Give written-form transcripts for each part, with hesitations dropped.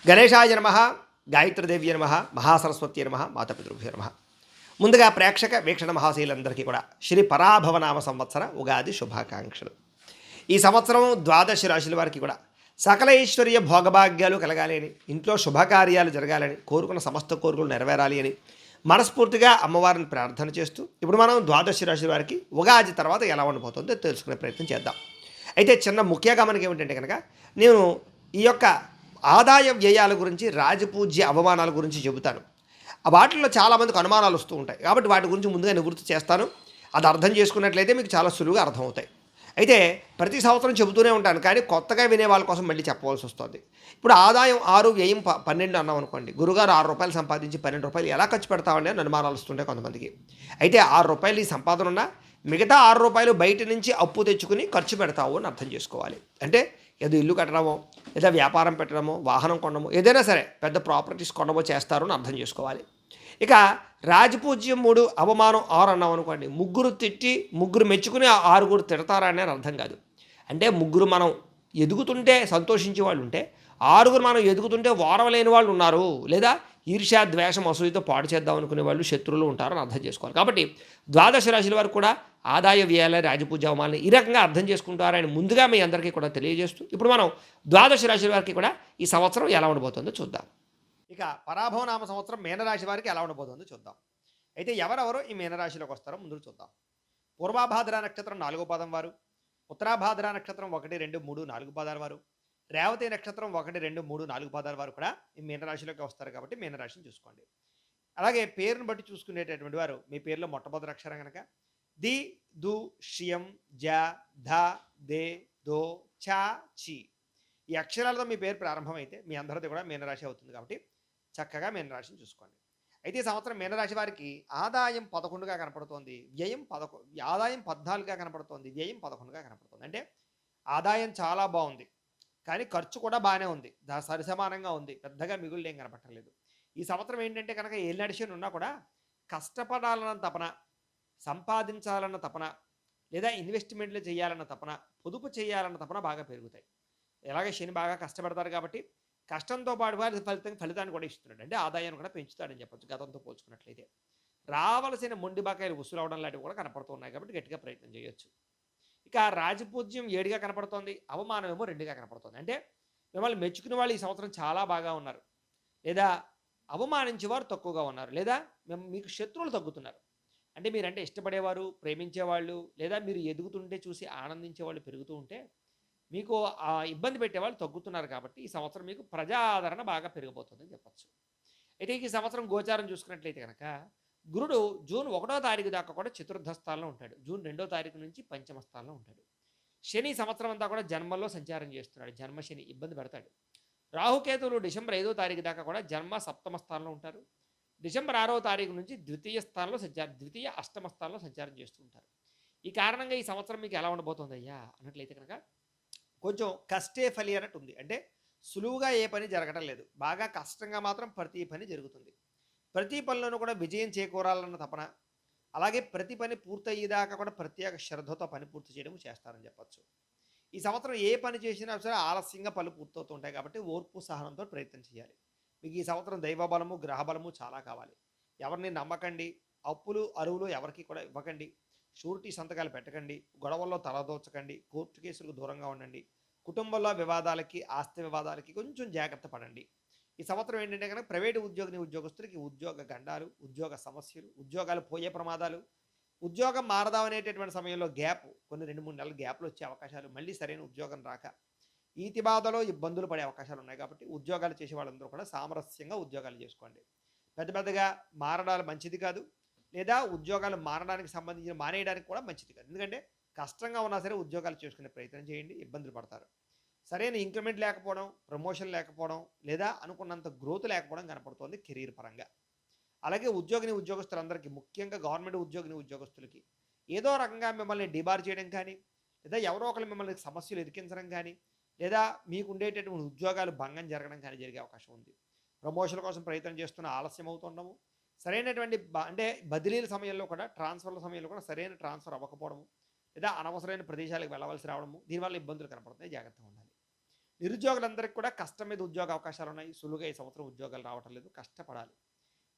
గణేశాయ నమః, గాయత్రీదేవ్య నమః, మహాసరస్వతి నమః, మాతాపితృభ్యో నమః. ముందుగా ప్రేక్షక వీక్షణ మహాశీలందరికీ కూడా శ్రీ పరాభవనామ సంవత్సర ఉగాది శుభాకాంక్షలు. ఈ సంవత్సరం ద్వాదశ రాశుల వారికి కూడా సకల ఐశ్వర్య భోగభాగ్యాలు కలగాలి అని, ఇంట్లో శుభకార్యాలు జరగాలని, కోరుకున్న సమస్త కోరికలు నెరవేరాలి అని మనస్ఫూర్తిగా అమ్మవారిని ప్రార్థన చేస్తూ ఇప్పుడు మనం ద్వాదశ రాశుల వారికి ఉగాది తర్వాత ఎలా ఉండబోతుందో తెలుసుకునే ప్రయత్నం చేద్దాం. అయితే చిన్న ముఖ్య గమనిక ఏమిటంటే కనుక నేను ఈ యొక్క ఆదాయ వ్యయాల గురించి, రాజపూజ్య అవమానాల గురించి చెబుతాను. వాటిల్లో చాలామందికి అనుమానాలు వస్తూ ఉంటాయి కాబట్టి వాటి గురించి ముందుగా నివృత్తి చేస్తాను. అది అర్థం చేసుకున్నట్లయితే మీకు చాలా సులువుగా అర్థమవుతాయి. అయితే ప్రతి సంవత్సరం చెబుతూనే ఉంటాను కానీ కొత్తగా వినే వాళ్ళ కోసం మళ్ళీ చెప్పవలసి వస్తుంది. ఇప్పుడు ఆదాయం 6, వ్యయం 12 అన్నాం అనుకోండి. గురుగారు ₹6 సంపాదించి ₹12 ఎలా ఖర్చు పెడతామని అనుమానాలు వస్తుంటాయి కొంతమందికి. అయితే ₹6 ఈ సంపాదన ఉన్నా మిగతా ₹6 బయట నుంచి అప్పు తెచ్చుకుని ఖర్చు పెడతావు అని అర్థం చేసుకోవాలి. అంటే ఏదో ఇల్లు కట్టడమో, లేదా వ్యాపారం పెట్టడమో, వాహనం కొనడమో, ఏదైనా సరే పెద్ద ప్రాపర్టీస్ కొనడమో చేస్తారు అని అర్థం చేసుకోవాలి. ఇక రాజపూజ్యం 3, అవమానం 6 అన్నాం అనుకోండి. ముగ్గురు తిట్టి ముగ్గురు మెచ్చుకుని 6 తిడతారా అని అర్థం కాదు. అంటే ముగ్గురు మనం ఎదుగుతుంటే సంతోషించే వాళ్ళు ఉంటే, 6 మనం ఎదుగుతుంటే ఓరవలేని వాళ్ళు ఉన్నారు. లేదా ఈర్ష్య, ద్వేషం, అసూయతో పాడు చేద్దాం అనుకునే వాళ్ళు శత్రువులు ఉంటారని అర్థం చేసుకోవాలి. కాబట్టి ద్వాదశ రాశుల వారు కూడా ఆదాయ వ్యయాల, రాజపూజ అవమానాలు ఈ రకంగా అర్థం చేసుకుంటారని ముందుగా మీ అందరికీ కూడా తెలియజేస్తూ ఇప్పుడు మనం ద్వాదశ రాశుల వారికి కూడా ఈ సంవత్సరం ఎలా ఉండబోతుందో చూద్దాం. ఇక పరాభవనామ సంవత్సరం మీనరాశి వారికి ఎలా ఉండబోతుందో చూద్దాం. అయితే ఎవరెవరో ఈ మీనరాశిలోకి వస్తారో ముందు చూద్దాం. పూర్వాభాద్ర నక్షత్రం 4వ పాదం వారు, ఉత్తరాభాద్ర నక్షత్రం 1, 2, 3, 4 పాదాల వారు, రేవతి నక్షత్రం 1, 2, 3, 4 పాదాల వారు కూడా ఈ మీనరాశిలోకి వస్తారు కాబట్టి మీనరాశిని చూసుకోండి. అలాగే పేరును బట్టి చూసుకునేటటువంటి వారు మీ పేరులో మొట్టమొదటి అక్షరం కనుక ది, దు, షియం, జ, ధ, దే, దో, చ, చి ఈ అక్షరాలతో మీ పేరు ప్రారంభమైతే మీ అందరిది కూడా మీనరాశి అవుతుంది. కాబట్టి చక్కగా మీనరాశిని చూసుకోండి. అయితే ఈ సంవత్సరం మీనరాశి వారికి ఆదాయం 11గా కనపడుతోంది, వ్యయం 11, ఆదాయం 14గా కనపడుతోంది, వ్యయం 11గా కనపడుతుంది. అంటే ఆదాయం చాలా బాగుంది కానీ ఖర్చు కూడా బాగానే ఉంది, సరిసమానంగా ఉంది, పెద్దగా మిగుళ్ళు ఏం కనపట్టలేదు. ఈ సంవత్సరం ఏంటంటే కనుక ఏ నడిషన్ ఉన్నా కూడా కష్టపడాలన్న తపన, సంపాదించాలన్న తపన, లేదా ఇన్వెస్ట్మెంట్లు చేయాలన్న తపన, పొదుపు చేయాలన్న తపన బాగా పెరుగుతాయి. ఎలాగే శని బాగా కష్టపడతారు కాబట్టి కష్టంతో పాటు వారి ఫలితాన్ని కూడా ఇస్తున్నాడు. అంటే ఆదాయాన్ని కూడా పెంచుతాడని చెప్పొచ్చు గతంతో పోల్చుకున్నట్లయితే. రావలసిన మొండి బకాయిలు వసూలు అవడం లాంటివి కూడా కనపడుతున్నాయి కాబట్టి గట్టిగా ప్రయత్నం చేయొచ్చు. ఇక రాజపూజ్యం 7గా కనపడుతోంది, అవమానం ఏమో 2గా కనపడుతుంది. అంటే మిమ్మల్ని మెచ్చుకునే వాళ్ళు ఈ సంవత్సరం చాలా బాగా ఉన్నారు, లేదా అవమానించే వారు తక్కువగా ఉన్నారు, లేదా మీకు శత్రువులు తగ్గుతున్నారు. అంటే మీరంటే ఇష్టపడేవారు, ప్రేమించేవాళ్ళు, లేదా మీరు ఎదుగుతుంటే చూసి ఆనందించేవాళ్ళు పెరుగుతూ ఉంటే మీకు ఇబ్బంది పెట్టేవాళ్ళు తగ్గుతున్నారు. కాబట్టి ఈ సంవత్సరం మీకు ప్రజా ఆదరణ బాగా పెరిగిపోతుందని చెప్పచ్చు. అయితే ఈ సంవత్సరం గోచారం చూసుకున్నట్లయితే కనుక గురుడు జూన్ 1వ తారీఖు దాకా కూడా చతుర్థ స్థానంలో ఉంటాడు, జూన్ 2వ తారీఖు నుంచి పంచమ స్థానంలో ఉంటాడు. శని సంవత్సరం అంతా కూడా జన్మల్లో సంచారం చేస్తున్నాడు, జన్మ శని ఇబ్బంది పెడతాడు. రాహుకేతువులు డిసెంబర్ 5వ తారీఖు దాకా కూడా జన్మ సప్తమ స్థానంలో ఉంటారు. డిసెంబర్ 6వ తారీఖు నుంచి ద్వితీయ అష్టమ స్థానంలో సంచారం చేస్తూ ఉంటారు. ఈ కారణంగా ఈ సంవత్సరం మీకు ఎలా ఉండబోతుంది అయ్యా అన్నట్లయితే కనుక కొంచెం కష్టే ఫలి అన్నట్టు ఉంది. అంటే సులువుగా ఏ పని జరగడం లేదు, బాగా కష్టంగా మాత్రం ప్రతి పని జరుగుతుంది. ప్రతి పనిలోనూ కూడా విజయం చేకూరాలన్న తపన, అలాగే ప్రతి పని పూర్తయ్యేదాకా కూడా ప్రత్యేక శ్రద్ధతో పని పూర్తి చేయడం చేస్తారని చెప్పచ్చు. ఈ సంవత్సరం ఏ పని చేసినా సరే ఆలస్యంగా పనులు పూర్తవుతూ ఉంటాయి కాబట్టి ఓర్పు సహనంతో ప్రయత్నం చేయాలి. మీకు ఈ సంవత్సరం దైవబలము, గ్రహబలము చాలా కావాలి. ఎవరిని నమ్మకండి, అప్పులు అరువులు ఎవరికి కూడా ఇవ్వకండి, షూరిటీ సంతకాలు పెట్టకండి, గొడవల్లో తలదోచకండి, కోర్టు కేసులకు దూరంగా ఉండండి, కుటుంబంలో వివాదాలకి, ఆస్తి వివాదాలకి కొంచెం జాగ్రత్త పడండి. ఈ సంవత్సరం ఏంటంటే కనుక ప్రైవేటు ఉద్యోగస్తులకి ఉద్యోగ గండాలు, ఉద్యోగ సమస్యలు, ఉద్యోగాలు పోయే ప్రమాదాలు, ఉద్యోగం మారదామనేటటువంటి సమయంలో గ్యాప్, కొన్ని 2-3 నెలల గ్యాప్లు వచ్చే అవకాశాలు, మళ్ళీ సరైన ఉద్యోగం రాక ఈతి బాధలో ఇబ్బందులు పడే అవకాశాలు ఉన్నాయి. కాబట్టి ఉద్యోగాలు చేసే వాళ్ళందరూ కూడా సామరస్యంగా ఉద్యోగాలు చేసుకోండి. పెద్దగా మారడాలు మంచిది కాదు, లేదా ఉద్యోగాలు మారడానికి సంబంధించిన మానేయడానికి కూడా మంచిది కాదు. ఎందుకంటే కష్టంగా ఉన్నా సరే ఉద్యోగాలు చేసుకునే ప్రయత్నం చేయండి, ఇబ్బందులు పడతారు. సరైన ఇంక్రిమెంట్ లేకపోవడం, ప్రమోషన్ లేకపోవడం, లేదా అనుకున్నంత గ్రోత్ లేకపోవడం కనపడుతోంది కెరీర్ పరంగా. అలాగే ఉద్యోగస్తులందరికీ, ముఖ్యంగా గవర్నమెంట్ ఉద్యోగస్తులకి ఏదో రకంగా మిమ్మల్ని డిబార్ చేయడం కానీ, లేదా ఎవరో ఒకరు మిమ్మల్ని సమస్యలు ఎదిరించడం కానీ, లేదా మీకు ఉండేటటువంటి ఉద్యోగాలు భంగం జరగడం కానీ జరిగే అవకాశం ఉంది. ప్రమోషన్ కోసం ప్రయత్నం చేస్తున్న ఆలస్యం అవుతుండము, సరైనటువంటి అంటే బదిలీల సమయంలో కూడా, ట్రాన్స్ఫర్ల సమయంలో కూడా సరైన ట్రాన్స్ఫర్ అవ్వకపోవడము, లేదా అనవసరమైన ప్రదేశాలకు వెళ్ళవలసి రావడము, దీనివల్ల ఇబ్బందులు కనపడుతున్నాయి, జాగ్రత్తగా ఉండాలి. నిరుద్యోగులందరికీ కూడా కష్టం మీద ఉద్యోగ అవకాశాలు ఉన్నాయి. సులువుగా ఈ సంవత్సరం ఉద్యోగాలు రావటం లేదు. కష్టపడాలి.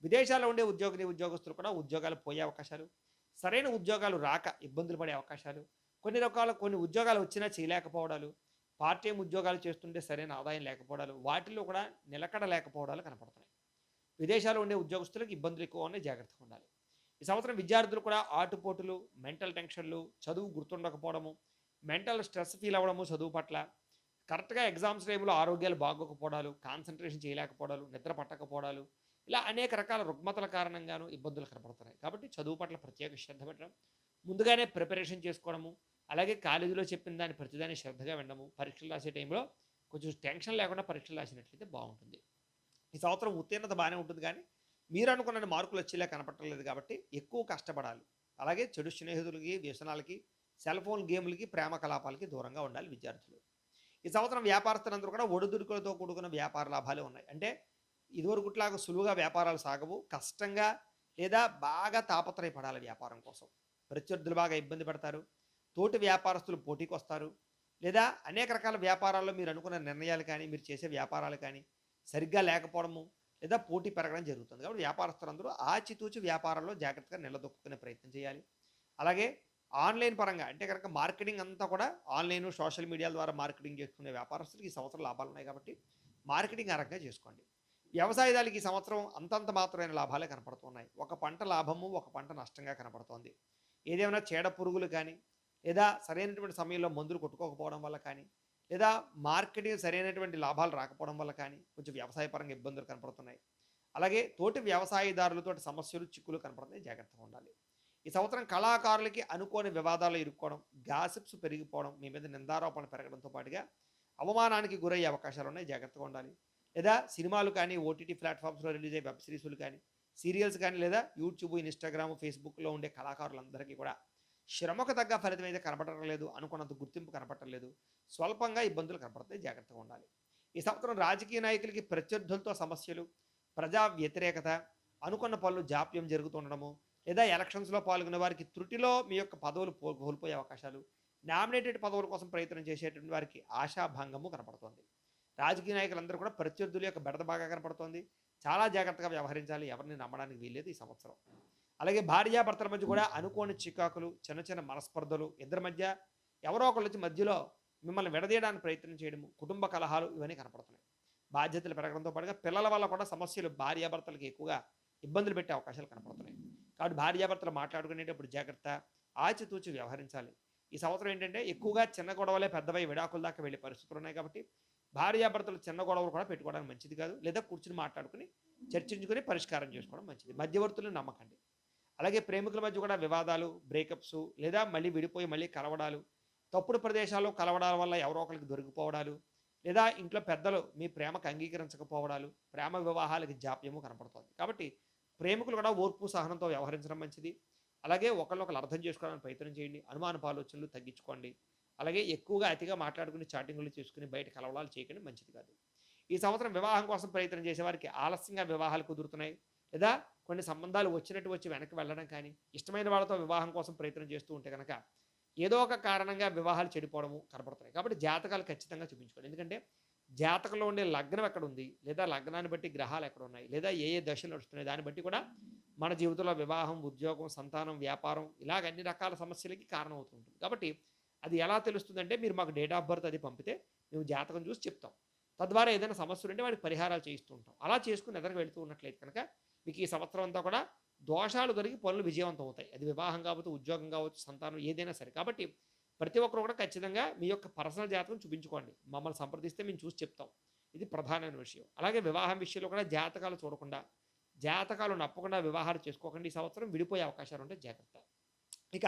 విదేశాల్లో ఉండే ఉద్యోగస్తులు కూడా ఉద్యోగాలు పోయే అవకాశాలు, సరైన ఉద్యోగాలు రాక ఇబ్బందులు పడే అవకాశాలు, కొన్ని ఉద్యోగాలు వచ్చినా చేయలేకపోవడాలు, పార్ట్ టైం ఉద్యోగాలు చేస్తుంటే సరైన ఆదాయం లేకపోవడాలు, వాటిల్లో కూడా నిలకడ లేకపోవడాలు కనపడుతున్నాయి. విదేశాల్లో ఉండే ఉద్యోగస్తులకు ఇబ్బందులు ఎక్కువ ఉన్నాయి. జాగ్రత్తగా ఉండాలి. ఈ సంవత్సరం విద్యార్థులు కూడా ఆటుపోటులు, మెంటల్ టెన్షన్లు, చదువు గుర్తుండకపోవడము, మెంటల్ స్ట్రెస్ ఫీల్ అవ్వడము చదువు పట్ల, కరెక్ట్గా ఎగ్జామ్స్ టైంలో ఆరోగ్యాలు బాగోకపోవడాలు, కాన్సన్ట్రేషన్ చేయలేకపోవడాలు, నిద్ర పట్టకపోవడాలు, ఇలా అనేక రకాల రుగ్మతల కారణంగాను ఇబ్బందులు కనపడుతున్నాయి. కాబట్టి చదువు పట్ల ప్రత్యేక శ్రద్ధ పెట్టడం, ముందుగానే ప్రిపరేషన్ చేసుకోవడము, అలాగే కాలేజీలో చెప్పిన దాన్ని ప్రతిదాన్ని శ్రద్ధగా వినడము, పరీక్షలు రాసే టైంలో కొంచెం టెన్షన్ లేకుండా పరీక్షలు రాసినట్లయితే బాగుంటుంది. ఈ సంవత్సరం ఉత్తీర్ణత బాగానే ఉంటుంది, కానీ మీరు అనుకున్న మార్కులు వచ్చేలా కనపడలేదు కాబట్టి ఎక్కువ కష్టపడాలి. అలాగే చెడు స్నేహితులకి, వ్యసనాలకి, సెల్ ఫోన్ గేములకి, ప్రేమ కలాపాలకి దూరంగా ఉండాలి విద్యార్థులు. ఈ సంవత్సరం వ్యాపారస్తులందరూ కూడా ఒడిదుడుకులతో కూడుకున్న వ్యాపార లాభాలే ఉన్నాయి. అంటే ఇదివరకుట్లాగా సులువుగా వ్యాపారాలు సాగవు. కష్టంగా లేదా బాగా తాపత్రయపడాలి వ్యాపారం కోసం. ప్రత్యర్థులు బాగా ఇబ్బంది పడతారు. తోటి వ్యాపారస్తులు పోటీకి వస్తారు. లేదా అనేక రకాల వ్యాపారాల్లో మీరు అనుకున్న నిర్ణయాలు కానీ, మీరు చేసే వ్యాపారాలు కానీ సరిగ్గా లేకపోవడము, లేదా పోటీ పెరగడం జరుగుతుంది. కాబట్టి వ్యాపారస్తులందరూ ఆచితూచి వ్యాపారాల్లో జాగ్రత్తగా నిలదొక్కునే ప్రయత్నం చేయాలి. అలాగే ఆన్లైన్ పరంగా అంటే కనుక మార్కెటింగ్ అంతా కూడా ఆన్లైన్, సోషల్ మీడియాల ద్వారా మార్కెటింగ్ చేసుకునే వ్యాపారస్తులకి ఈ సంవత్సరం లాభాలు ఉన్నాయి. కాబట్టి మార్కెటింగ్ ఆ రకంగా చేసుకోండి. వ్యవసాయదారులకి ఈ సంవత్సరం అంతంత మాత్రమైన లాభాలే కనపడుతున్నాయి. ఒక పంట లాభము, ఒక పంట నష్టంగా కనపడుతోంది. ఏదేమైనా చీడ పురుగులు కానీ, లేదా సరైనటువంటి సమయంలో మందులు కొట్టుకోకపోవడం వల్ల కానీ, లేదా మార్కెటింగ్ సరైనటువంటి లాభాలు రాకపోవడం వల్ల కానీ కొంచెం వ్యవసాయ పరంగా ఇబ్బందులు కనపడుతున్నాయి. అలాగే తోటి వ్యవసాయదారులతో సమస్యలు, చిక్కులు కనపడుతున్నాయి. జాగ్రత్తగా ఉండాలి. ఈ సంవత్సరం కళాకారులకి అనుకోని వివాదాలు ఇరుక్కోవడం, గాసిప్స్ పెరిగిపోవడం, మీ మీద నిందారోపణ పెరగడంతో పాటుగా అవమానానికి గురయ్యే అవకాశాలు ఉన్నాయి. జాగ్రత్తగా ఉండాలి. లేదా సినిమాలు కానీ, ఓటీటీ ప్లాట్ఫామ్స్లో రిలీజ్ అయ్యే వెబ్ సిరీస్లు కానీ, సీరియల్స్ కానీ, లేదా యూట్యూబ్, ఇన్స్టాగ్రామ్, ఫేస్బుక్లో ఉండే కళాకారులందరికీ కూడా శ్రమకు తగ్గ ఫలితం అయితే కనపడటం లేదు. అనుకున్నంత గుర్తింపు కనపడటం లేదు. స్వల్పంగా ఇబ్బందులు కనపడతాయి. జాగ్రత్తగా ఉండాలి. ఈ సంవత్సరం రాజకీయ నాయకులకి ప్రత్యర్థులతో సమస్యలు, ప్రజా వ్యతిరేకత, అనుకున్న పనులు జాప్యం జరుగుతుండడము, లేదా ఎలక్షన్స్లో పాల్గొనే వారికి త్రుటిలో మీ యొక్క పదవులు కోల్పోయే అవకాశాలు, నామినేటెడ్ పదవుల కోసం ప్రయత్నం చేసేటువంటి వారికి ఆశాభంగము కనపడుతోంది. రాజకీయ నాయకులందరూ కూడా ప్రత్యర్థుల యొక్క బెడద బాగా కనపడుతోంది. చాలా జాగ్రత్తగా వ్యవహరించాలి. ఎవరిని నమ్మడానికి వీల్లేదు ఈ సంవత్సరం. అలాగే భార్యాభర్తల మధ్య కూడా అనుకోని చికాకులు, చిన్న చిన్న మనస్పర్ధలు, ఇద్దరి మధ్య ఎవరో ఒకళ్ళు వచ్చి మధ్యలో మిమ్మల్ని విడదీయడానికి ప్రయత్నం చేయడము, కుటుంబ కలహాలు ఇవన్నీ కనపడుతున్నాయి. బాధ్యతలు పెరగడంతో పాటుగా పిల్లల వల్ల కూడా సమస్యలు భార్యాభర్తలకి ఎక్కువగా ఇబ్బందులు పెట్టే అవకాశాలు కనపడుతున్నాయి. కాబట్టి భార్యాభర్తలు మాట్లాడుకునేటప్పుడు జాగ్రత్త, ఆచితూచి వ్యవహరించాలి. ఈ సంవత్సరం ఏంటంటే ఎక్కువగా చిన్న గొడవలే పెద్దవై విడాకుల దాకా వెళ్ళే పరిస్థితులు ఉన్నాయి. కాబట్టి భార్యాభర్తలు చిన్న గొడవలు కూడా పెట్టుకోవడానికి మంచిది కాదు. లేదా కూర్చుని మాట్లాడుకుని చర్చించుకుని పరిష్కారం చేసుకోవడం మంచిది. మధ్యవర్తులను నమ్మకండి. అలాగే ప్రేమికుల మధ్య కూడా వివాదాలు, బ్రేకప్స్, లేదా మళ్ళీ విడిపోయి మళ్ళీ కలవడాలు, తప్పుడు ప్రదేశాల్లో కలవడాల వల్ల ఎవరో ఒకరికి దొరికిపోవడాలు, లేదా ఇంట్లో పెద్దలు మీ ప్రేమకు అంగీకరించకపోవడాలు, ప్రేమ వివాహాలకి జాప్యము కనపడుతుంది. కాబట్టి ప్రేమికులు కూడా ఓర్పు, సహనంతో వ్యవహరించడం మంచిది. అలాగే ఒకళ్ళొకరు అర్థం చేసుకోవడానికి ప్రయత్నం చేయండి. అనుమానపు ఆలోచనలు తగ్గించుకోండి. అలాగే ఎక్కువగా అతిగా మాట్లాడుకుని చాటింగులు చేసుకుని బయట కలవడాలు చేయకండి, మంచిది కాదు. ఈ సంవత్సరం వివాహం కోసం ప్రయత్నం చేసేవారికి ఆలస్యంగా వివాహాలు కుదురుతున్నాయి. లేదా కొన్ని సంబంధాలు వచ్చినట్టు వచ్చి వెనక్కి వెళ్ళడం కానీ, ఇష్టమైన వాళ్ళతో వివాహం కోసం ప్రయత్నం చేస్తూ ఉంటే కనుక ఏదో ఒక కారణంగా వివాహాలు చెడిపోవడము కనపడుతున్నాయి. కాబట్టి జాతకాలు ఖచ్చితంగా చూపించుకోండి. ఎందుకంటే జాతకంలో ఉండే లగ్నం ఎక్కడ ఉంది, లేదా లగ్నాన్ని బట్టి గ్రహాలు ఎక్కడ ఉన్నాయి, లేదా ఏ ఏ దశలు నడుస్తున్నాయి, దాన్ని బట్టి కూడా మన జీవితంలో వివాహం, ఉద్యోగం, సంతానం, వ్యాపారం ఇలాగ అన్ని రకాల సమస్యలకి కారణం అవుతుంటుంది. కాబట్టి అది ఎలా తెలుస్తుందంటే మీరు మాకు డేట్ ఆఫ్ బర్త్ అది పంపితే మేము జాతకం చూసి చెప్తాం. తద్వారా ఏదైనా సమస్యలు ఉంటే వాటికి పరిహారాలు చేయిస్తూ ఉంటాం. అలా చేసుకుని ఎదురుకు వెళుతూ ఉన్నట్లయితే కనుక మీకు ఈ సంవత్సరం అంతా కూడా దోషాలు దొరికి పనులు విజయవంతం అవుతాయి. అది వివాహం కావచ్చు, ఉద్యోగం కావచ్చు, సంతానం ఏదైనా సరే. కాబట్టి ప్రతి ఒక్కరు కూడా ఖచ్చితంగా మీ యొక్క పర్సనల్ జాతకం చూపించుకోండి. మమ్మల్ని సంప్రదిస్తే మేము చూసి చెప్తాం. ఇది ప్రధానమైన విషయం. అలాగే వివాహం విషయంలో కూడా జాతకాలు చూడకుండా, జాతకాలు నప్పకుండా వివాహాలు చేసుకోకండి. ఈ సంవత్సరం విడిపోయే అవకాశాలు ఉంటే జాగ్రత్త. ఇక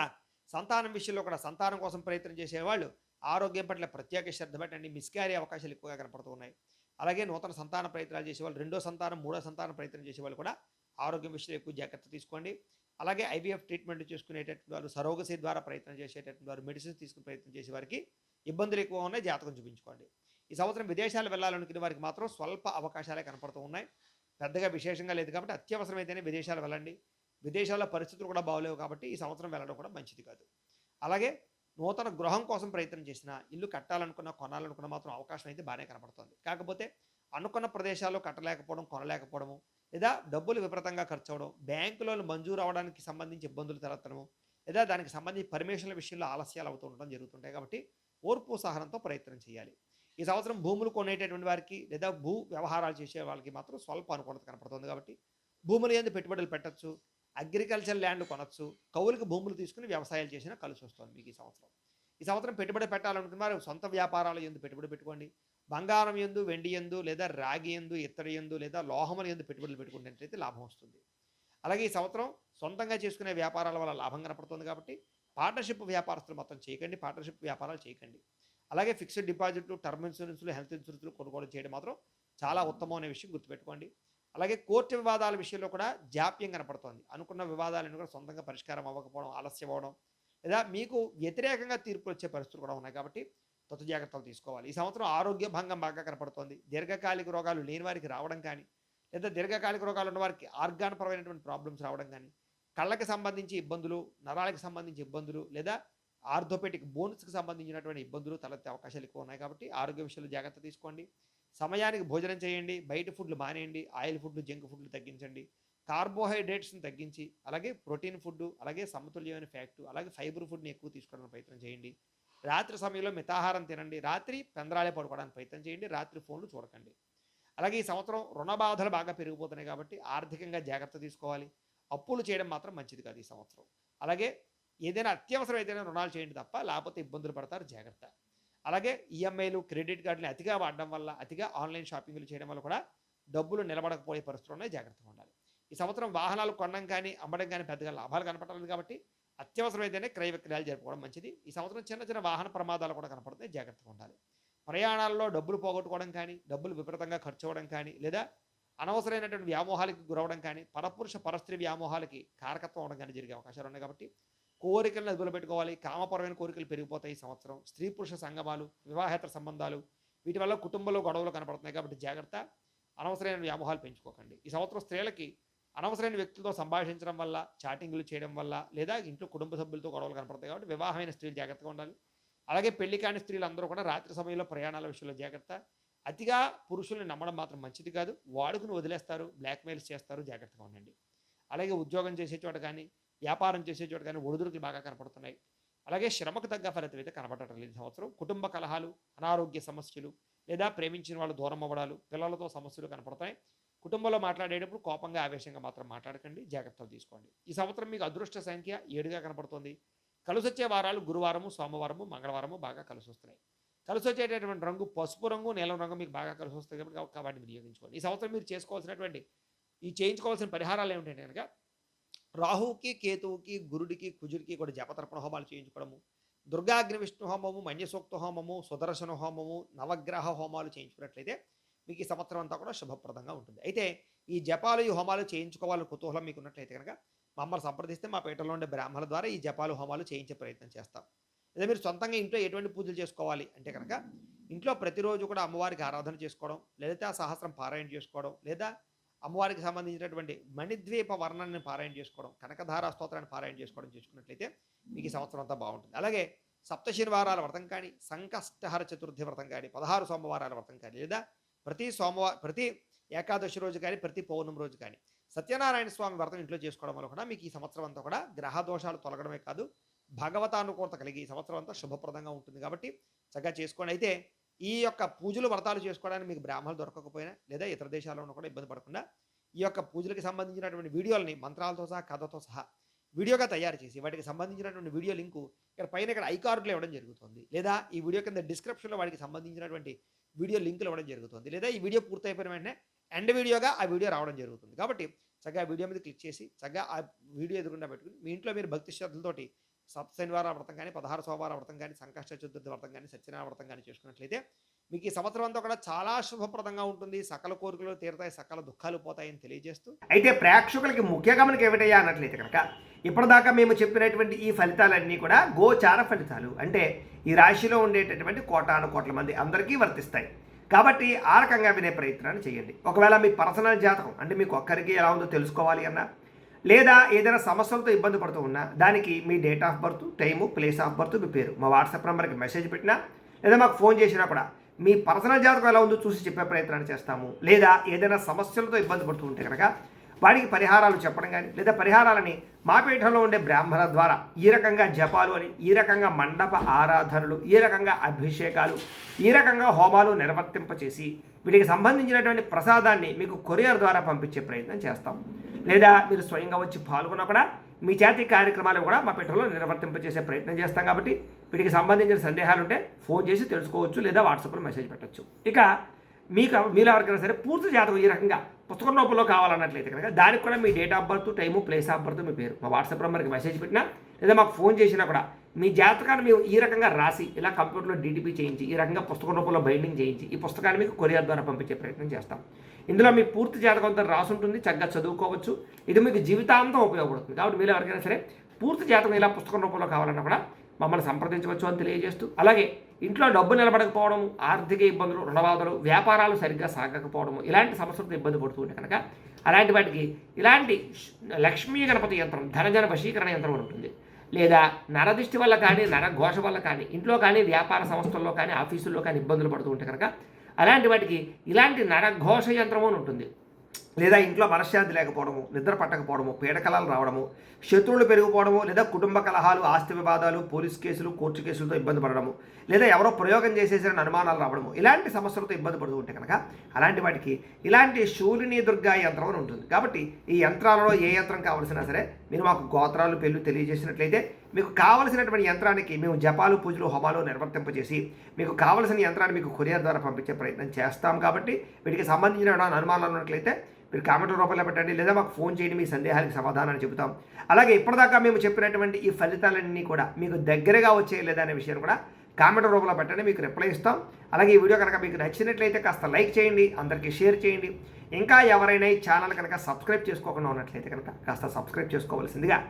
సంతానం విషయంలో కూడా సంతానం కోసం ప్రయత్నం చేసేవాళ్ళు ఆరోగ్యం పట్ల ప్రత్యేక శ్రద్ధ పెట్టండి. మిస్క్యారీ అవకాశాలు ఎక్కువగా కనపడుతూ ఉన్నాయి. అలాగే నూతన సంతాన ప్రయత్నాలు చేసేవాళ్ళు, రెండో సంతానం, మూడో సంతానం ప్రయత్నం చేసేవాళ్ళు కూడా ఆరోగ్యం విషయంలో ఎక్కువ జాగ్రత్త తీసుకోండి. అలాగే ఐవీఎఫ్ ట్రీట్మెంట్ చేసుకునేటటువంటి వాళ్ళు, సరోగసీ ద్వారా ప్రయత్నం చేసేటటువంటి వారు, మెడిసిన్స్ తీసుకుని ప్రయత్నం చేసే వారికి ఇబ్బందులు ఎక్కువ ఉన్నాయి. జాతకం చూపించుకోండి. ఈ సంవత్సరం విదేశాలు వెళ్ళాలనుకునే వారికి మాత్రం స్వల్ప అవకాశాలే కనపడుతూ ఉన్నాయి. పెద్దగా విశేషంగా లేదు. కాబట్టి అత్యవసరమైతేనే విదేశాలు వెళ్ళండి. విదేశాల్లో పరిస్థితులు కూడా బాగోలేవు. కాబట్టి ఈ సంవత్సరం వెళ్ళడం కూడా మంచిది కాదు. అలాగే నూతన గృహం కోసం ప్రయత్నం చేసినా, ఇల్లు కట్టాలనుకున్నా, కొనాలనుకున్న మాత్రం అవకాశం అయితే బాగానే కనపడుతుంది. కాకపోతే అనుకున్న ప్రదేశాల్లో కట్టలేకపోవడం, కొనలేకపోవడము, లేదా డబ్బులు విపరీతంగా ఖర్చు అవ్వడం, బ్యాంకు లోన్లు మంజూరు అవ్వడానికి సంబంధించి ఇబ్బందులు తలెత్తడము, లేదా దానికి సంబంధించి పర్మిషన్ల విషయంలో ఆలస్యాలు అవుతూ ఉండడం జరుగుతుంటాయి. కాబట్టి ఓర్పు సహనంతో ప్రయత్నం చేయాలి. ఈ సంవత్సరం భూములు కొనేటటువంటి వారికి లేదా భూ వ్యవహారాలు చేసే వాళ్ళకి మాత్రం స్వల్ప అనుకూలత కనపడుతుంది. కాబట్టి భూములు యందు పెట్టుబడులు పెట్టచ్చు, అగ్రికల్చర్ ల్యాండ్ కొనొచ్చు, కౌలుకి భూములు తీసుకుని వ్యవసాయాలు చేసినా కలిసి వస్తుంది మీకు ఈ సంవత్సరం. ఈ సంవత్సరం పెట్టుబడి పెట్టాలనుకున్న వారు సొంత వ్యాపారాల యందు పెట్టుబడి పెట్టుకోండి. బంగారం యందు, వెండి యందు, లేదా రాగి యందు, ఇత్తడి యందు, లేదా లోహముల యందు పెట్టుబడులు పెట్టుకున్నట్లయితే లాభం వస్తుంది. అలాగే ఈ సంవత్సరం సొంతంగా చేసుకునే వ్యాపారాల వల్ల లాభం కనపడుతుంది. కాబట్టి పార్ట్నర్షిప్ వ్యాపారస్తులు మొత్తం చేయకండి, పార్ట్నర్షిప్ వ్యాపారాలు చేయకండి. అలాగే ఫిక్స్డ్ డిపాజిట్లు, టర్మ్ ఇన్సూరెన్స్లు, హెల్త్ ఇన్సూరెన్స్లు కొనుగోలు చేయడం మాత్రం చాలా ఉత్తమం అనే విషయం గుర్తుపెట్టుకోండి. అలాగే కోర్టు వివాదాల విషయంలో కూడా జాప్యం కనపడుతోంది. అనుకున్న వివాదాలను కూడా సొంతంగా పరిష్కారం అవ్వకపోవడం, ఆలస్యం అవ్వడం, లేదా మీకు వ్యతిరేకంగా తీర్పులు వచ్చే పరిస్థితులు కూడా ఉన్నాయి. కాబట్టి కొత్త జాగ్రత్తలు తీసుకోవాలి. ఈ సంవత్సరం ఆరోగ్య భంగం బాగా కనపడుతోంది. దీర్ఘకాలిక రోగాలు లేని వారికి రావడం కానీ, లేదా దీర్ఘకాలిక రోగాలు ఉన్న వారికి ఆర్గాన్ పరమైనటువంటి ప్రాబ్లమ్స్ రావడం కానీ, కళ్ళకి సంబంధించి ఇబ్బందులు, నరాలకు సంబంధించి ఇబ్బందులు, లేదా ఆర్థోపెటిక్ బోన్స్కి సంబంధించినటువంటి ఇబ్బందులు తలెత్తే అవకాశాలు ఎక్కువ ఉన్నాయి. కాబట్టి ఆరోగ్య విషయంలో జాగ్రత్త తీసుకోండి. సమయానికి భోజనం చేయండి, బయట ఫుడ్లు మానేయండి, ఆయిల్ ఫుడ్లు, జంక్ ఫుడ్లు తగ్గించండి, కార్బోహైడ్రేట్స్ని తగ్గించి, అలాగే ప్రోటీన్ ఫుడ్, అలాగే సమతుల్యమైన ఫ్యాక్టు, అలాగే ఫైబర్ ఫుడ్ని ఎక్కువ తీసుకోవడానికి ప్రయత్నం చేయండి. రాత్రి సమయంలో మితాహారం తినండి, రాత్రి పెందరాలే పడుకోవడానికి ప్రయత్నం చేయండి, రాత్రి ఫోన్లు చూడకండి. అలాగే ఈ సంవత్సరం రుణ బాధలు బాగా పెరిగిపోతున్నాయి. కాబట్టి ఆర్థికంగా జాగ్రత్త తీసుకోవాలి. అప్పులు చేయడం మాత్రం మంచిది కాదు ఈ సంవత్సరం. అలాగే ఏదైనా అత్యవసరం అయితేనే రుణాలు చేయండి తప్ప, లేకపోతే ఇబ్బందులు పడతారు, జాగ్రత్త. అలాగే ఈఎంఐలు, క్రెడిట్ కార్డులు అతిగా వాడడం వల్ల, అతిగా ఆన్లైన్ షాపింగ్లు చేయడం వల్ల కూడా డబ్బులు నిలబడకపోయే పరిస్థితులు ఉన్నాయి, జాగ్రత్తగా ఉండాలి. ఈ సంవత్సరం వాహనాలు కొనడం కానీ, అమ్మడం కానీ పెద్దగా లాభాలు కనపడలేదు. కాబట్టి అత్యవసరమైతేనే క్రయ విక్రయాలు జరుపుకోవడం మంచిది. ఈ సంవత్సరం చిన్న చిన్న వాహన ప్రమాదాలు కూడా కనపడతాయి, జాగ్రత్తగా ఉండాలి. ప్రయాణాల్లో డబ్బులు పోగొట్టుకోవడం కానీ, డబ్బులు విపరీతంగా ఖర్చు అవ్వడం కానీ, లేదా అనవసరమైనటువంటి వ్యామోహాలకి గురవడం కానీ, పరపురుష పరస్త్రీ వ్యామోహాలకి కారకత్వం అవడం కానీ జరిగే అవకాశాలు ఉన్నాయి. కాబట్టి కోరికలను అదుపులో పెట్టుకోవాలి. కామపరమైన కోరికలు పెరిగిపోతాయి ఈ సంవత్సరం. స్త్రీ పురుష సంగమాలు, వివాహేతర సంబంధాలు, వీటి వల్ల కుటుంబంలో గొడవలు కనపడుతున్నాయి. కాబట్టి జాగ్రత్త. అనవసరమైన వ్యామోహాలు పెంచుకోకండి. ఈ సంవత్సరం స్త్రీలకి అనవసరమైన వ్యక్తులతో సంభాషించడం వల్ల, చాటింగ్లు చేయడం వల్ల, లేదా ఇంట్లో కుటుంబ సభ్యులతో గొడవలు కనపడతాయి. కాబట్టి వివాహమైన స్త్రీలు జాగ్రత్తగా ఉండాలి. అలాగే పెళ్లి కాని స్త్రీలు అందరూ కూడా రాత్రి సమయంలో ప్రయాణాల విషయంలో జాగ్రత్త. అతిగా పురుషుల్ని నమ్మడం మాత్రం మంచిది కాదు. వాడుకుని వదిలేస్తారు, బ్లాక్మెయిల్స్ చేస్తారు, జాగ్రత్తగా ఉండండి. అలాగే ఉద్యోగం చేసే చోట కానీ, వ్యాపారం చేసే చోట కానీ ఒడిదుడుకులు బాగా కనపడుతున్నాయి. అలాగే శ్రమకు తగ్గ ఫలితం అయితే కనపడటం లేదు. సంవత్సరం కుటుంబ కలహాలు, అనారోగ్య సమస్యలు, లేదా ప్రేమించిన వాళ్ళు దూరం అవ్వడాలు, పిల్లలతో సమస్యలు కనపడతాయి. కుటుంబంలో మాట్లాడేటప్పుడు కోపంగా, ఆవేశంగా మాత్రం మాట్లాడకండి, జాగ్రత్తలు తీసుకోండి. ఈ సంవత్సరం మీకు అదృష్ట సంఖ్య 7గా కనపడుతుంది. కలిసి వచ్చే వారాలు గురువారము, సోమవారము, మంగళవారము బాగా కలిసి వస్తున్నాయి. కలిసి వచ్చేటటువంటి రంగు పసుపు రంగు, నీలం రంగు మీకు బాగా కలిసి వస్తాయి. కాబట్టి వాటిని వినియోగించుకోండి. ఈ సంవత్సరం మీరు చేసుకోవాల్సినటువంటి చేయించుకోవాల్సిన పరిహారాలు ఏమిటంటే కనుక, రాహువుకి, కేతువుకి, గురుడికి, కుజుడికి కూడా జపతర్పణ హోమాలు చేయించుకోవడము, దుర్గాగ్ని విష్ణు హోమము, మన్యసూక్త హోమము, సుదర్శన హోమము, నవగ్రహ హోమాలు చేయించుకున్నట్లయితే మీకు ఈ సంవత్సరం అంతా కూడా శుభప్రదంగా ఉంటుంది. అయితే ఈ జపాలు, ఈ హోమాలు చేయించుకోవాలని కుతూహలం మీకు ఉన్నట్లయితే కనుక మమ్మల్ని సంప్రదిస్తే మా పేటలో ఉండే బ్రాహ్మణుల ద్వారా ఈ జపాలు, హోమాలు చేయించే ప్రయత్నం చేస్తాం. లేదా మీరు సొంతంగా ఇంట్లో ఎటువంటి పూజలు చేసుకోవాలి అంటే కనుక, ఇంట్లో ప్రతిరోజు కూడా అమ్మవారికి ఆరాధన చేసుకోవడం, లేదా సహస్రం పారాయణ చేసుకోవడం, లేదా అమ్మవారికి సంబంధించినటువంటి మణిద్వీప వర్ణాన్ని పారాయణ చేసుకోవడం, కనకధార స్తోత్రాన్ని పారాయణ చేసుకోవడం చేసుకున్నట్లయితే మీకు ఈ సంవత్సరం అంతా బాగుంటుంది. అలాగే సప్తశనివారాల వ్రతం కానీ, సంకష్టహర చతుర్థి వ్రతం కానీ, 16 సోమవారాల వ్రతం కానీ, లేదా ప్రతి ఏకాదశి రోజు కానీ, ప్రతి పౌర్ణమి రోజు కానీ సత్యనారాయణ స్వామి వ్రతం ఇంట్లో చేసుకోవడం వల్ల కూడా మీకు ఈ సంవత్సరం అంతా కూడా గ్రహ దోషాలు తొలగడమే కాదు, భగవతానుకూలత కలిగి ఈ సంవత్సరం అంతా శుభప్రదంగా ఉంటుంది. కాబట్టి చక్కగా చేసుకోండి. అయితే ఈ యొక్క పూజలు, వ్రతాలు చేసుకోవడానికి మీకు బ్రాహ్మణులు దొరకకపోయినా, లేదా ఇతర దేశాల్లో ఉన్న కూడా ఇబ్బంది పడకుండా ఈ యొక్క పూజలకు సంబంధించినటువంటి వీడియోలని మంత్రాలతో సహా, కథతో సహా వీడియోగా తయారు చేసి వాటికి సంబంధించినటువంటి వీడియో లింకు ఇక్కడ ఐకార్డులో ఇవ్వడం జరుగుతుంది. లేదా ఈ వీడియో కింద డిస్క్రిప్షన్లో వాటికి సంబంధించినటువంటి వీడియో లింకులు ఇవ్వడం జరుగుతుంది. లేదా ఈ వీడియో పూర్తయిపోయిన వెంటనే ఎండ్ వీడియోగా ఆ వీడియో రావడం జరుగుతుంది. కాబట్టి చక్కగా వీడియో మీద క్లిక్ చేసి చక్కగా ఆ వీడియో ఎదురుకుండా పెట్టుకుని మీ ఇంట్లో మీరు భక్తి శ్రద్ధలతోటి సప్తశనివార వ్రతం కానీ, 16 సోమవార వ్రతం కానీ, సంకష్ట చతుర్థి వ్రతం కానీ, సత్యనారాయణ వ్రతం కానీ చేసుకున్నట్లయితే మీకు ఈ సంవత్సరం అంతా కూడా చాలా శుభప్రదంగా ఉంటుంది. సకల కోరికలు తీరుతాయి, సకల దుఃఖాలు పోతాయని తెలియజేస్తూ, అయితే ప్రేక్షకులకి ముఖ్య గమనిక ఏమిటయ్యా అన్నట్లయితే కనుక, ఇప్పటిదాకా మేము చెప్పినటువంటి ఈ ఫలితాలన్నీ కూడా గోచార ఫలితాలు. అంటే ఈ రాశిలో ఉండేటటువంటి కోటాను కోట్ల మంది అందరికీ వర్తిస్తాయి. కాబట్టి ఆ రకంగా వినే ప్రయత్నాన్ని చేయండి. ఒకవేళ మీ పర్సనల్ జాతకం అంటే మీకు ఒక్కరికి ఎలా ఉందో తెలుసుకోవాలి అన్నా, లేదా ఏదైనా సమస్యలతో ఇబ్బంది పడుతూ ఉన్నా దానికి మీ date of birth, time, place of birth, మీ పేరు మా వాట్సాప్ నెంబర్కి మెసేజ్ పెట్టినా లేదా మాకు ఫోన్ చేసినా కూడా మీ పర్సనల్ జాతకం ఎలా ఉందో చూసి చెప్పే ప్రయత్నాన్ని చేస్తాము. లేదా ఏదైనా సమస్యలతో ఇబ్బంది పడుతూ ఉంటే కనుక వాడికి పరిహారాలు చెప్పడం కానీ లేదా పరిహారాలని మా పీఠంలో ఉండే బ్రాహ్మణ ద్వారా ఈ రకంగా జపాలు అని, ఈ రకంగా మండప ఆరాధనలు, ఈ రకంగా అభిషేకాలు, ఈ రకంగా హోమాలు నిర్వర్తింపచేసి వీటికి సంబంధించినటువంటి ప్రసాదాన్ని మీకు కొరియర్ ద్వారా పంపించే ప్రయత్నం చేస్తాం. లేదా మీరు స్వయంగా వచ్చి పాల్గొన్నా కూడా మీ చేతి కార్యక్రమాలు కూడా మా పీఠంలో నిర్వర్తింపచేసే ప్రయత్నం చేస్తాం. కాబట్టి వీటికి సంబంధించిన సందేహాలు ఉంటే ఫోన్ చేసి తెలుసుకోవచ్చు లేదా వాట్సాప్లో మెసేజ్ పెట్టచ్చు. ఇక మీలో ఎవరికైనా సరే పూర్తి జాతకం ఈ రకంగా పుస్తకం రూపంలో కావాలన్నట్లయితే కనుక దానికి కూడా మీ date of birth, time, place of birth, మీ పేరు మా వాట్సాప్ నెంబర్కి మెసేజ్ పెట్టినా లేదా మాకు ఫోన్ చేసినా కూడా మీ జాతకాన్ని మేము ఈ రకంగా రాసి ఇలా కంప్యూటర్లో డీటీపీ చేయించి ఈ రకంగా పుస్తకం రూపంలో బైండింగ్ చేయించి ఈ పుస్తకాన్ని మీకు కొరియర్ ద్వారా పంపించే ప్రయత్నం చేస్తాం. ఇందులో మీ పూర్తి జాతకంతో రాసి ఉంటుంది, చక్కగా చదువుకోవచ్చు. ఇది మీకు జీవితాంతం ఉపయోగపడుతుంది. కాబట్టి మీరు ఎవరికైనా సరే పూర్తి జాతకం ఇలా పుస్తకం రూపంలో కావాలన్నా కూడా మమ్మల్ని సంప్రదించవచ్చు అని తెలియజేస్తూ, అలాగే ఇంట్లో డబ్బు నిలబడకపోవడము, ఆర్థిక ఇబ్బందులు, రుణబాధలు, వ్యాపారాలు సరిగ్గా సాగకపోవడము ఇలాంటి సమస్యలతో ఇబ్బంది పడుతూ ఉంటే కనుక అలాంటి వాటికి ఇలాంటి లక్ష్మీ గణపతి యంత్రం, ధనజన వశీకరణ యంత్రం ఉంటుంది. లేదా నరదిష్టి వల్ల కానీ, నరఘోష వల్ల కానీ, ఇంట్లో కానీ, వ్యాపార సంస్థల్లో కానీ, ఆఫీసుల్లో కానీ ఇబ్బందులు పడుతూ ఉంటే కనుక అలాంటి వాటికి ఇలాంటి నరఘోష యంత్రం అని ఉంటుంది. లేదా ఇంట్లో మనశ్శాంతి లేకపోవడము, నిద్ర పట్టకపోవడము, పీడకలాలు రావడము, శత్రువులు పెరిగిపోవడము, లేదా కుటుంబ కలహాలు, ఆస్తి వివాదాలు, పోలీస్ కేసులు, కోర్టు కేసులతో ఇబ్బంది పడడము, లేదా ఎవరో ప్రయోగం చేసేసిన అనుమానాలు రావడము ఇలాంటి సమస్యలతో ఇబ్బంది పడుతూ ఉంటే కనుక అలాంటి వాటికి ఇలాంటి శూలిని దుర్గా యంత్రం అని ఉంటుంది. కాబట్టి ఈ యంత్రాలలో ఏ యంత్రం కావాల్సినా సరే మీరు మాకు గోత్రాలు, పేర్లు తెలియజేసినట్లయితే మీకు కావలసినటువంటి యంత్రానికి మేము జపాలు, పూజలు, హోమాలు నిర్వర్తింపజేసి మీకు కావలసిన యంత్రాన్ని మీకు కొరియర్ ద్వారా పంపించే ప్రయత్నం చేస్తాం. కాబట్టి వీటికి సంబంధించిన అనుమానాలు ఉన్నట్లయితే మీరు కామెంట్ రూపంలో పెట్టండి లేదా మాకు ఫోన్ చేయండి, మీ సందేహాలకు సమాధానాన్ని చెబుతాం. అలాగే ఇప్పటిదాకా మేము చెప్పినటువంటి ఈ ఫలితాలన్నీ కూడా మీకు దగ్గరగా వచ్చే లేదా అనే విషయాన్ని కూడా కామెంట్ రూపంలో పెట్టండి, మీకు రిప్లై ఇస్తాం. అలాగే ఈ వీడియో కనుక మీకు నచ్చినట్లయితే కాస్త లైక్ చేయండి, అందరికీ షేర్ చేయండి. ఇంకా ఎవరైనా ఈ ఛానల్ కనుక సబ్స్క్రైబ్ చేసుకోకుండా ఉన్నట్లయితే కనుక కాస్త సబ్స్క్రైబ్ చేసుకోవాల్సిందిగా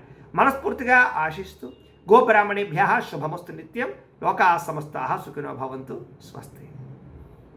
మనస్ఫూర్తిగా ఆశిస్తూ, గోబ్రాహ్మణేభ్యః శుభమస్తు నిత్యం, లోకాః సమస్తాః సుఖినో భవంతు, స్వస్తి.